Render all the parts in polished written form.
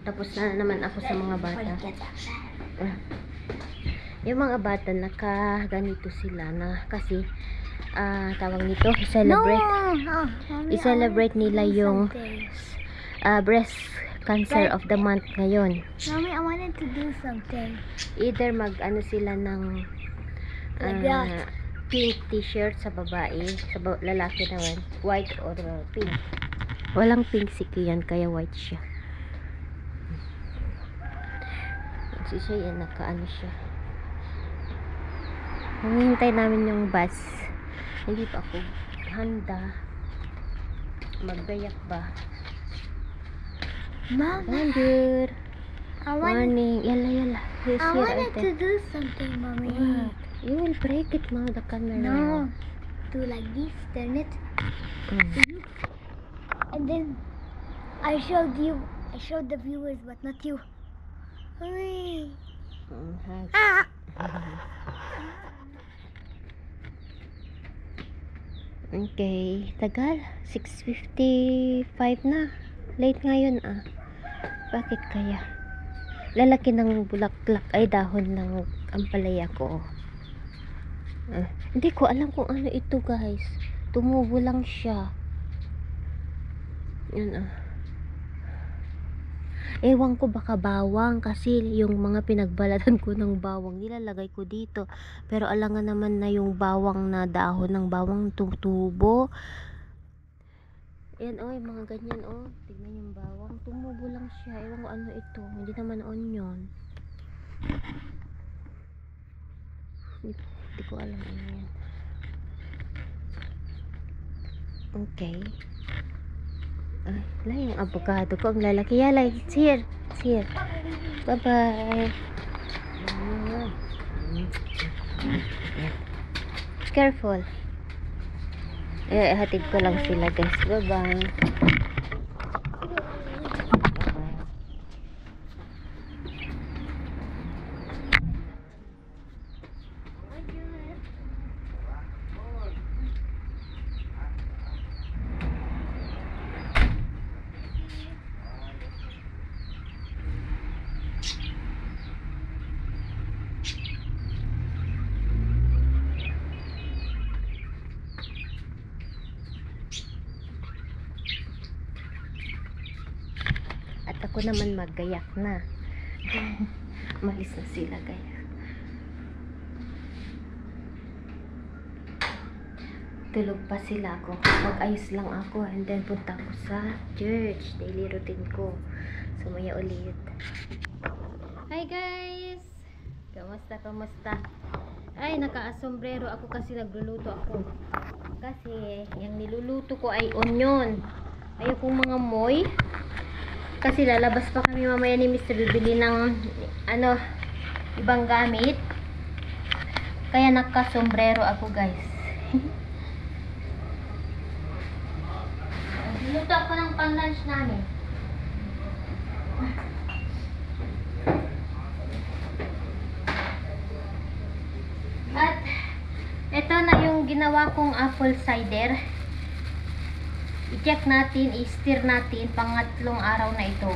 Tapos na naman ako sa mga bata. Yung mga bata naka-ganito sila na kasi tawag nito, i-celebrate nila yung breast cancer of the month ngayon. Mommy, I wanted to do something. Either mag-ano sila ng pink t-shirt sa babae, sa lalaki naman, white or pink. Walang pink si Kian, kaya white siya. Si siya yan, naka-ano siya. Hinihintay namin yung bus. Hindi pa ako handa. Maggayak ba? Mom, Good morning. Yala. I wanted to do something, Mommy. What? You will break it, ma, the camera. No. Do like this, turn it. And then I showed the viewers, but not you. Hooray! Okay, tagal. 6:55 na. Late ngayon Bakit kaya? Lalaki ng bulaklak ay dahon ng ampalaya ko. Hindi ko alam kung ano ito, guys. Tumubo lang siya. Yan Ewan ko, baka bawang, kasi yung mga pinagbalatan ko ng bawang nilalagay ko dito, pero alangan naman na yung bawang na dahon ng bawang tutubo. Yan yung mga ganyan tignan yung bawang, tumubo lang siya. Ewan ko ano ito, hindi naman onion. Hindi ko alam ano yan. Okay. Wala yung avocado ko, ang lalaki. Yala, it's here. Bye bye. Careful. Hatid ko lang sila, guys. Bye bye. At ako naman maggayak na. Malis na sila, guys. Tulog pa sila ako. Mag-ayos lang ako. And then punta ako sa church. Daily routine ko. Sumaya ulit. Hi, guys! Kamusta? Ay, naka-asombrero ako kasi nagluluto ako. Kasi, yung niluluto ko ay onion. Ayokong mga moy. Kasi lalabas pa kami mamaya ni Mr. bibili ng ibang gamit. Kaya naka-sombrero ako, guys. Niluto ako ng pang-lunch namin. At ito na yung ginawa kong apple cider. I-check natin, i-stir natin pangatlong araw na ito.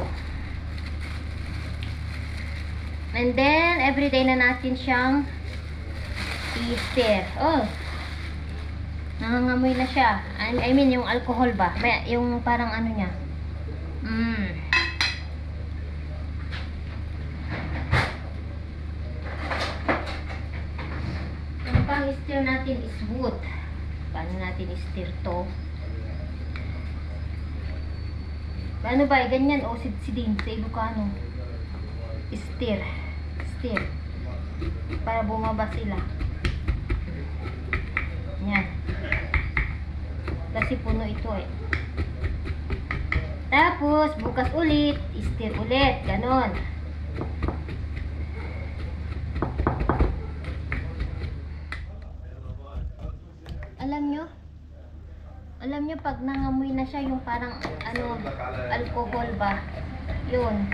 And then everyday na natin siyang i-stir. Nangangamoy na siya. I mean yung alcohol ba? Yung parang ano niya. Yung pang-stir natin is wood. Paano natin i-stir to? Ano ba? Ganyan o sidsidin sa Ilocano. Stir. Para bumaba sila. Yan. Kasi puno ito Tapos, bukas ulit. Stir ulit. Ganon. Alam nyo, pag nangamoy na siya, yung parang, alcohol ba? Yun.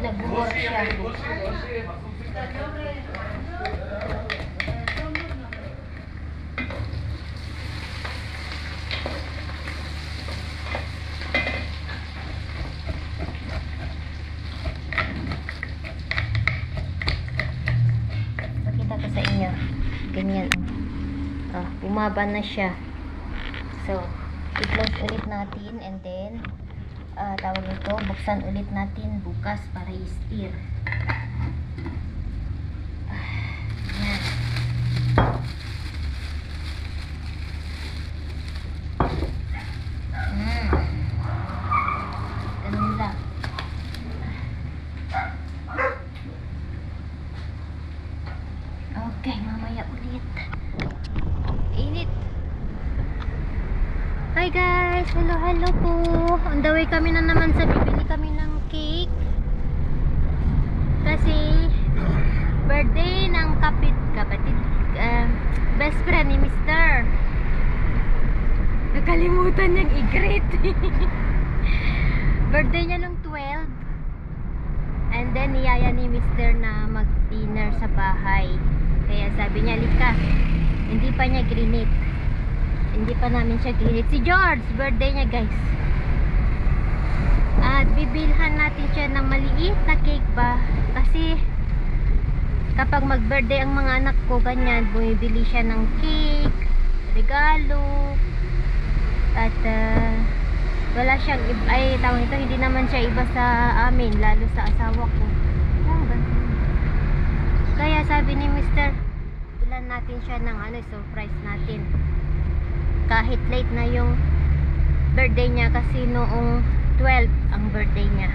Nag-work siya. lumaba na siya. So, i-close ulit natin and then tawag ito, buksan ulit natin bukas para i-stir. Yan. Ganun lang. Okay, mamaya ulit. Init. Hi guys! Hello, hello po! On the way kami na naman sa bibili kami ng cake. Kasi birthday ng kapatid, best friend ni Mr. Nakalimutan niyang i-greet. Birthday niya nung 12. And then niyaya ni Mr. na mag-dinner sa bahay. Kaya sabi niya, lika. Hindi pa niya grinit. Hindi pa namin siya grinit. Si George, birthday niya guys. At bibilhan natin siya ng maliit na cake ba. Kasi kapag mag-birthday ang mga anak ko, ganyan, bumibili siya ng cake, regalo. At wala siyang, ay tawag ito, hindi naman siya iba sa amin, lalo sa asawa ko. Kaya sabi ni Mr. bilan natin siya ng surprise natin. Kahit late na yung birthday niya kasi noong 12 ang birthday niya.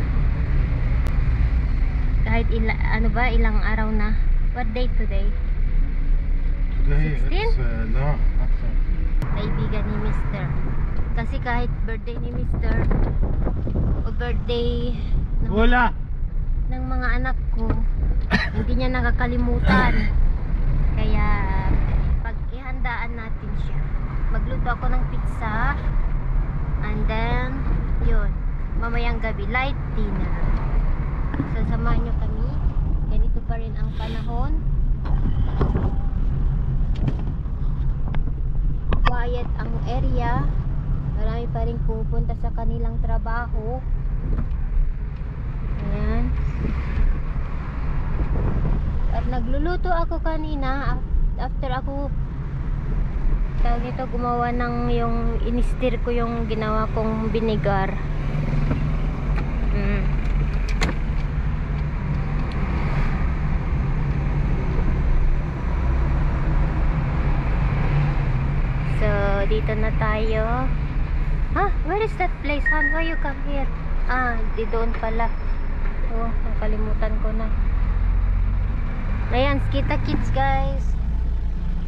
Kahit ilang araw na. What date today? Today 16? it's no, after. Kaibigan ni Mr. Kasi kahit birthday ni Mr. o birthday Wala! ng mga anak ko, hindi niya nakakalimutan. Kaya pag ihandaan natin siya, magluto ako ng pizza, and then yun, mamayang gabi light dinner. So samahan nyo kami. Ganito pa rin ang panahon, quiet ang area, marami pa rin pupunta sa kanilang trabaho. Ayan. At nagluluto ako kanina after ako tawag nito, gumawa ng yung inistir ko yung ginawa kong vinegar. So dito na tayo. Where is that place? Why you come here? Di doon pala. Oh, nakalimutan ko na. Ayan, kita kids guys.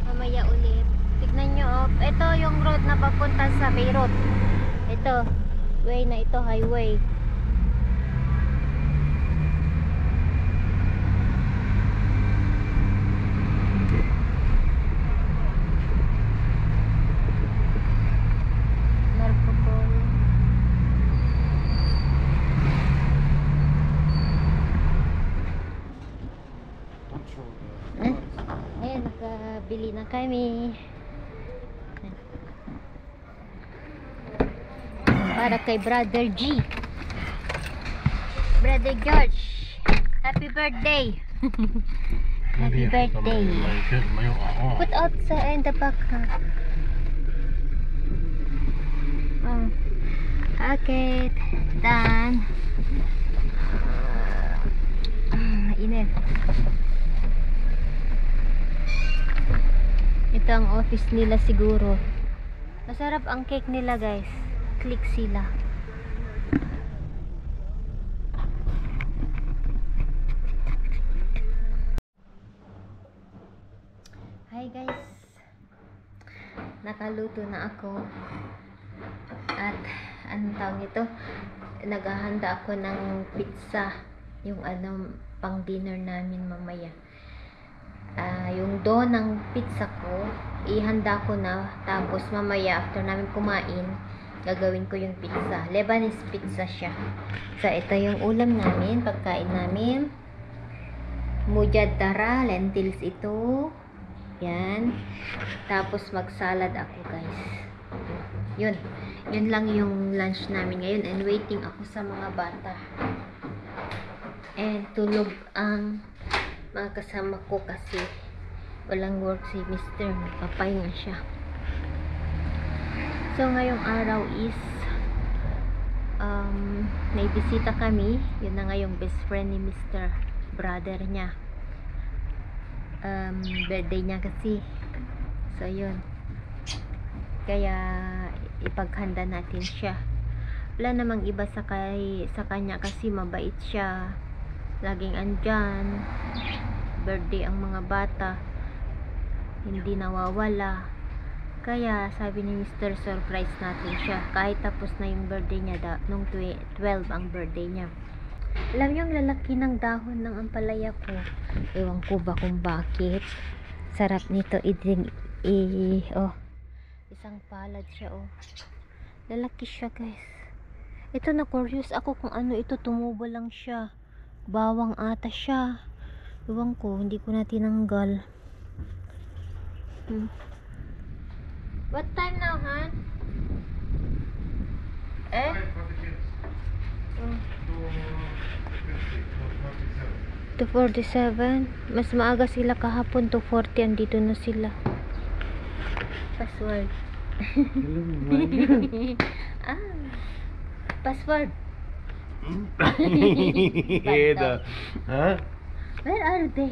Mamaya ulit. Tignan nyo, ito yung road na papunta sa Beirut. Ito, way na ito, highway. Ayan, nakabili na kami. Para kay Brother G. Brother George, happy birthday. Happy birthday. Put out in the back. Okay, done. Init. Ito ang office nila siguro. Masarap ang cake nila guys. Click sila. Hi guys. Nakaluto na ako. At anong tawag ito? Naghahanda ako ng pizza. Yung pang dinner namin mamaya. Yung dough ng pizza ko, ihanda ko na. Tapos mamaya after namin kumain, gagawin ko yung pizza. Lebanese pizza siya. So ito yung ulam namin, pagkain namin. Mujadara, lentils ito. Yan. Tapos mag-salad ako guys. Yun. Yun lang yung lunch namin ngayon. And waiting ako sa mga bata. And tulog ang mga kasama ko kasi walang work si Mr. Nagpapahinga siya. So ngayong araw is may bisita kami. Yun na nga yung best friend ni Mr. Brother niya. Birthday niya kasi. So yun. Kaya ipaghanda natin siya. Wala namang iba sa kanya kasi mabait siya. Laging andyan. Birthday ang mga bata. Hindi nawawala. Kaya sabi ni Mr. Surprise natin siya. Kahit tapos na yung birthday niya, nung 12 ang birthday niya. Alam niyo ang lalaki ng dahon ng ampalaya ko. Ewan ko ba kung bakit. Sarap nito. Isang palad siya, oh. Lalaki siya, guys. Ito, na curious ako kung ano ito. Tumubo lang siya. Bawang ata siya. Ewan ko, hindi ko na tinanggal. What time now, Han? Eh? 2:47. Mas maaga sila kahapon. 2:40. Andito na sila. Password. Password. Huh? Where are they?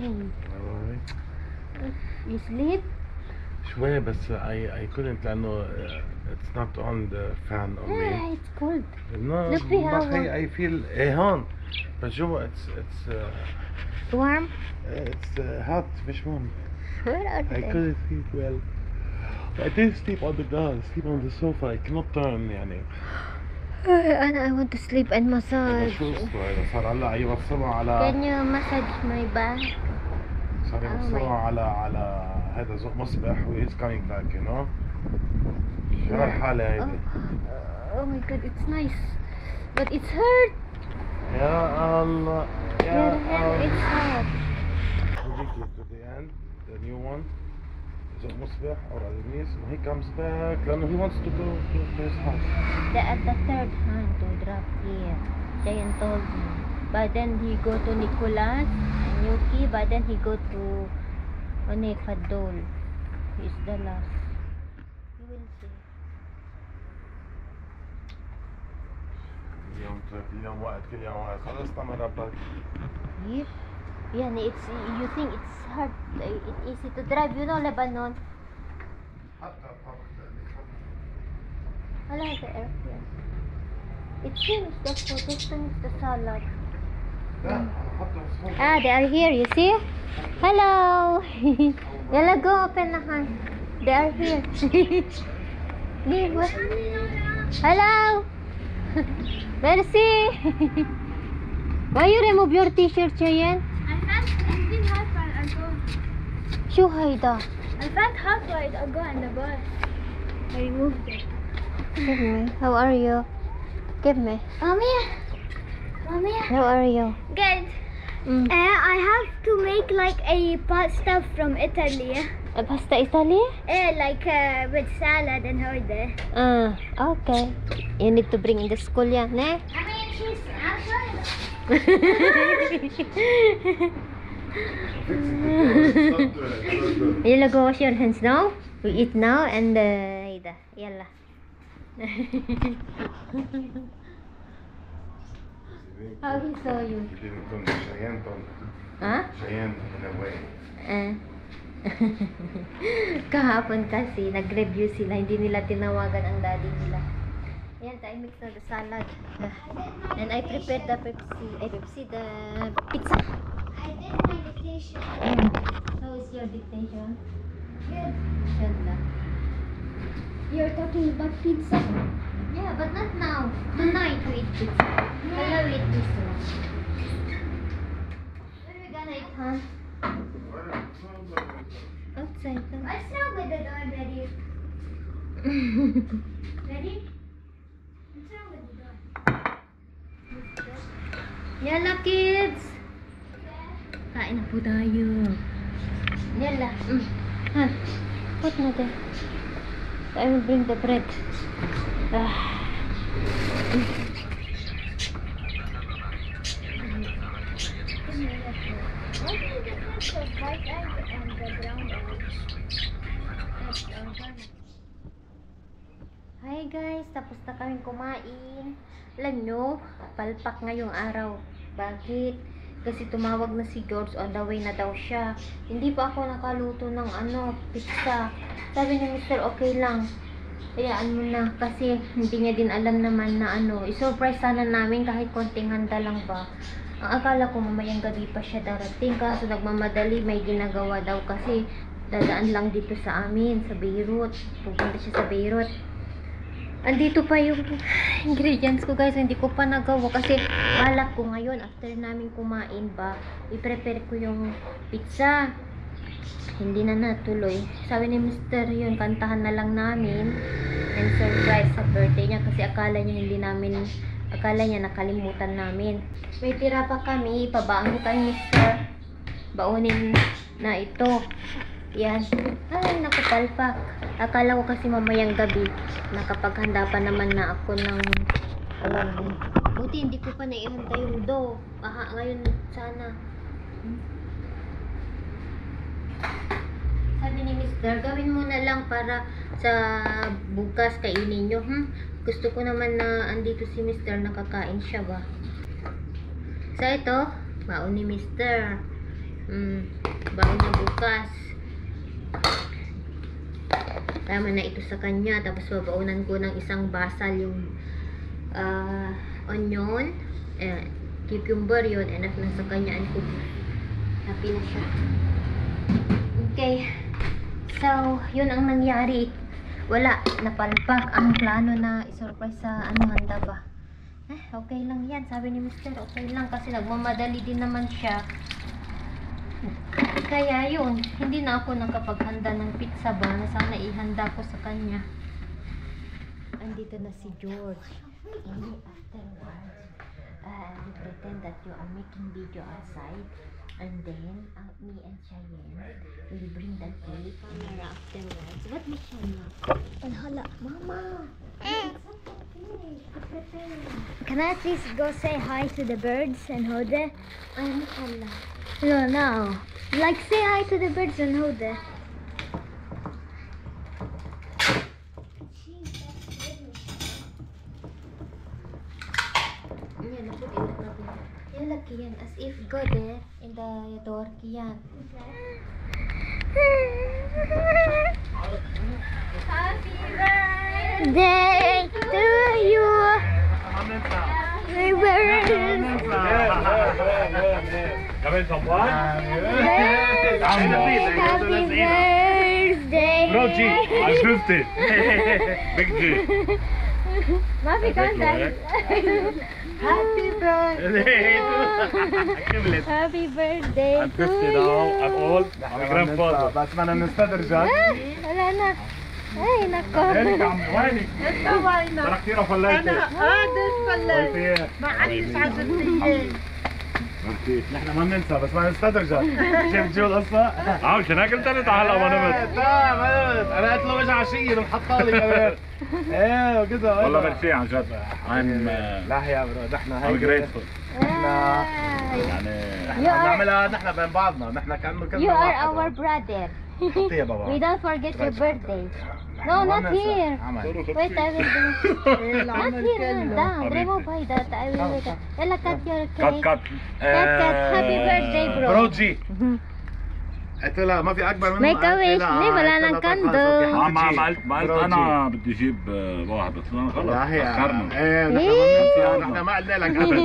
You sleep? شوية بس I couldn't لأنه it's not on the fan on me. Yeah, it's cold. No, Look, we have بخي I feel هون بس جوا it's Warm? hot مش warm. Where are I they? couldn't sleep well. I did sleep on the ground, sleep on the sofa. I cannot turn يعني. I want to sleep and massage. شو صار هلا يوصلوا على Can you massage my back? صار يوصلوا على هذا ذوق مصبح و he's coming back, you know. شو الحالة هيدي؟ Oh my god, it's nice. But it's hurt. يا الله Your hand, it's hurt. to the end, the new one. ذوق مصبح or Alanis, and he comes back لأنه he wants to go to his house. At the third hand to drop here. Jayan told me. But then he go to Nicolas and Yuki. But then he go to Fadol. He's the last. You will see. كل يوم وقت خلصنا من ربك. Here? Yeah, you think it's hard, it's easy to drive, you know, Lebanon. حتى الطبخ Wala the airplane. It's finished the food, it's finished the salad. لا حتى وصلنا. Ah, they are here, you see? Hello! Yalla, go open the hand. They are here. Leave, what? Hello! Mercy! Why you remove your t-shirt, Cheyenne? I think half while ago. Show Haida. I found half while ago on the bus. I removed it. Give me. How are you? Give me. Mommy. Mommy. How are you? Good. I have to make like a pasta from Italy. Pasta Italy? Like with salad and all that. Okay. You need to bring in the school, yeah, ne? I mean, she's actually. Yalla, go wash your hands now. We eat now and Haida. Yalla. How he saw you? Huh? Cheyenne in a way. Kahapon kasi nag-review sila, hindi nila tinawagan ang daddy nila. Ayan, I mixed the salad. And I prepared the the pizza. I did my dictation. How is your dictation? Good. Ganda. You're talking about pizza? Yeah, but not now. Tonight we eat pizza. Hello, we eat pizza. Where are we gonna eat, huh? Outside. Let's knock with the door, Daddy. Ready? Let's knock with the door. Yalla, kids! Kain na po tayo. Yalla. Ha? Put na there. I will bring the bread. What is the difference of white egg and the brown egg? That's organic. Hi guys, tapos na kaming kumain. Alam nyo, palpak ngayong araw. Bakit? Kasi tumawag na si George, on the way na daw siya. Hindi pa ako nakaluto ng pizza. Sabi ni Mr. okay lang. Hayaan mo na kasi hindi niya din alam naman na i-surprise sana namin kahit konting handa lang ba. Ang akala ko mamayang gabi pa siya darating, kaso nagmamadali, may ginagawa daw kasi dadaan lang dito sa amin, sa Beirut. Pupunta siya sa Beirut. Andito pa yung ingredients ko guys, hindi ko pa nagawa kasi balak ko ngayon after namin kumain ba, i-prepare ko yung pizza. Hindi na natuloy. Sabi ni Mr. yun, kantahan na lang namin and surprise sa birthday niya kasi akala niya nakalimutan namin. May tira pa kami, ipabaon ko kay Mr. Baunin na ito. Yan. Ay, naku, palpak. Akala ko kasi mamayang gabi nakapaghanda pa naman na ako ng buti hindi ko pa naihanda yung dough. Ngayon sana. Sabi ni Mr. gawin mo na lang para sa bukas kainin nyo. Gusto ko naman na andito si Mr. nakakain siya ba. So ito, baon ni Mr. Baon niya bukas. Tama na ito sa kanya. Tapos babaunan ko ng isang basal yung onion, cucumber yun, enough na sa kanya and cook. Happy na siya. Okay, so yun ang nangyari. Wala, napalpak ang plano na isurprise sa handa ba. Okay lang yan, sabi ni Mr. Okay lang kasi nagmamadali din naman siya. Kaya yun, hindi na ako nakapaghanda ng pizza ba na sana ihanda ko sa kanya. Andito na si George. And afterwards, we pretend that you are making video outside. And then, me and Cheyenne will bring the cake and afterwards. What is Cheyenne? Hala. Mama! Can I please go say hi to the birds and Hode? Ano pala? No. Like say hi to the birds and Hode. Yan laki yan. As if go there in the door kiyan. Happy birthday to you. Happy birthday. كمان صباح Happy birthday. بروجي عجبتي بيج جي ما في كونتاكت. Happy birthday. كملت Happy birthday I'm to 50 now I'm you. old I'm grandfather بس بدنا نستدرجك ولا أنا. أي نكو. هيك عم وينك؟ ترى كثير فليتي ما عرفت عزمتي نحن ما بننسى بس ما نستدرجك شفت شو القصة؟ مش انا قلت انت هلا ما نمت انا قلت له اجى عشية محطة لي كمان ايه وكذا والله ميرسي عن جد لا يا برو نحن هيك جريتفول نحن يعني نعملها نحن بين بعضنا نحن كأنه كلنا You are our brother. حطي يا بابا We don't forget your birthday. No, not here. Wait, I will do. Not here, down. Remove by that. I will do that. Ella, cut your cake. كات Cut. Happy birthday, bro. بروجي قلت لها ما في اكبر منه Make a wish. ليه ولا لنا كندل. ما قلت انا بدي اجيب واحد بس انا خلص اخرنا إيه. نحن ما قلنا لك ابدا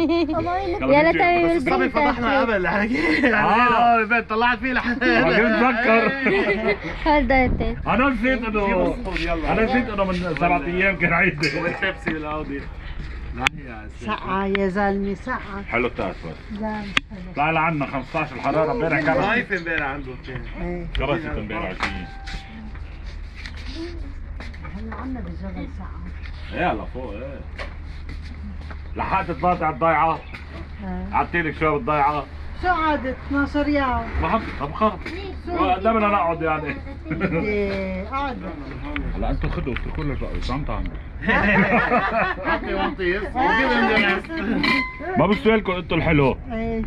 يلا تعمل الصبي فضحنا قبل البيت طلعت فيه لحد ما كنت بتذكر Hold that. انا نسيت انه من 7 ايام كان عيد والبيبسي والاودي سقعة يا زلمة سقعة. حلو التاس بس طلع لعنا 15 الحراره امبارح كانت ضايف امبارح عنده كرست امبارح عشية هلا عنا بالجبل سقعة. ايه هلا فوق ايه لحقت تطلعي على الضيعه عدتيلك شوي بالضيعه شو عادت 12 يوم؟ ما حط طب خلص دائما انا اقعد يعني إيه قعدت. هلا انتم خذوا اتركوا لي الرأي شو عم تعملوا؟ حطي وانطيس ما بشتري لكم انتم الحلو إيه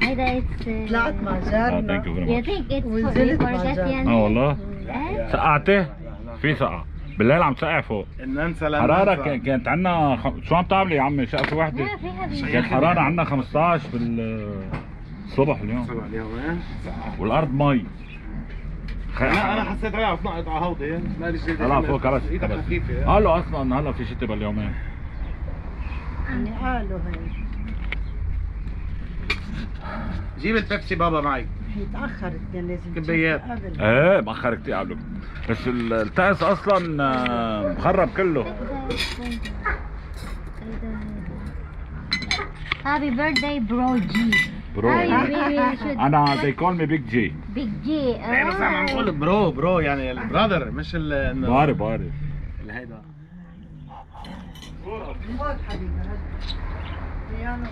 هيدا it's طلعت مع جارنا. ثانك يو You فيري think it's ونزلت for مع forget جد. yan? اه والله سقعتي في سقعه بالليل عم تسقع فوق. ننسى لا حرارة ننسى. كانت عندنا شو عم تعملي يا عمي؟ شقفة وحدة ما في هذه. كانت حرارة عندنا 15 بالصبح اليوم، صبح اليوم ايه. والأرض مي. انا حسيت عليها عم تنقط على هودي مالي شيء. هلا فوق خلص ايدك خفيفه. هلا اصلا هلا في شتاء باليومين. اللي قالوا هي جيب البيبسي بابا معي. هي تأخرت كان لازم كبيات. تجيبها قبل. ايه مأخر كتير قبله، بس التعس اصلا مخرب كله. Happy birthday bro G. برو انا they call me big G. Big G. ايه بس عم نقول برو يعني البرادر مش إنه بعرف هيدا. موت حبيبي هذا.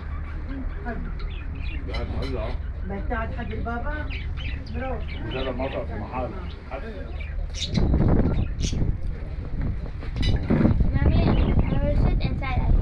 بتاعت حد البابا برو. هذا المطر في محل. Mommy, I will sit inside.